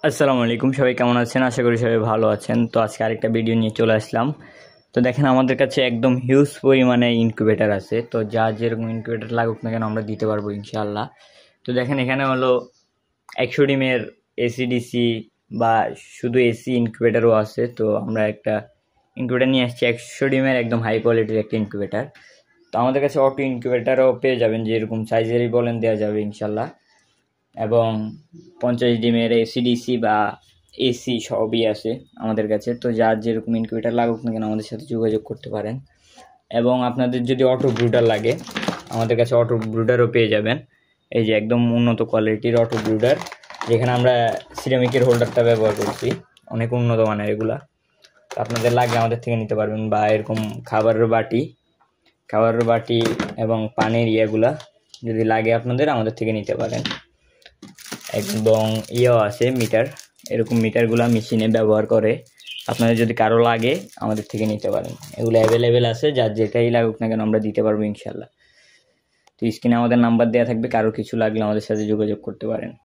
আসসালামু আলাইকুম, সবাই কেমন আছেন? আশা করি সবাই ভালো আছেন। তো আজকে আরেকটা ভিডিও নিয়ে চলে আসলাম। তো দেখেন, আমাদের কাছে একদম হিউজ পরিমাণে ইনকিউবেটার আছে। তো যার যেরকম ইনকিউবেটার লাগুক না কেন আমরা দিতে পারবো ইনশাআল্লাহ। তো দেখেন, এখানে হলো 100 ডিমের এসিডিসি বা শুধু এসি ইনকিউবেটারও আছে। তো আমরা একটা ইনকিউবেটার নিয়ে আসছি 100 ডিমের, একদম হাই কোয়ালিটির একটা ইনকিউবেটার। তো আমাদের কাছে অটো ইনকিউবেটারও পেয়ে যাবেন, যেরকম সাইজেরই বলেন দেওয়া যাবে ইনশাআল্লাহ। এবং 50 ডিমের এসিডিসি বা এসি সবই আছে আমাদের কাছে। তো যার যেরকম ইনকিউবেটার লাগুক না কেন আমাদের সাথে যোগাযোগ করতে পারেন। এবং আপনাদের যদি অটো ব্রুডার লাগে, আমাদের কাছে অটো ব্রুডারও পেয়ে যাবেন। এই যে একদম উন্নত কোয়ালিটির অটো ব্রুডার, যেখানে আমরা সিরামিকের হোল্ডারটা ব্যবহার করছি, অনেক উন্নত মানের এগুলা। তো আপনাদের লাগলে আমাদের থেকে নিতে পারবেন। বা এরকম খাবারের বাটি এবং পানির ইয়েগুলা যদি লাগে আপনাদের, আমাদের থেকে নিতে পারেন। এবং ইয়েও আছে মিটার, এরকম মিটারগুলো মেশিনে ব্যবহার করে। আপনাদের যদি কারো লাগে আমাদের থেকে নিতে পারেন, এগুলো অ্যাভেলেবেল আছে। যার যেটাই লাগুক না কেন আমরা দিতে পারবো ইনশাল্লাহ। তো স্ক্রিনে আমাদের নাম্বার দেওয়া থাকবে, কারো কিছু লাগলে আমাদের সাথে যোগাযোগ করতে পারেন।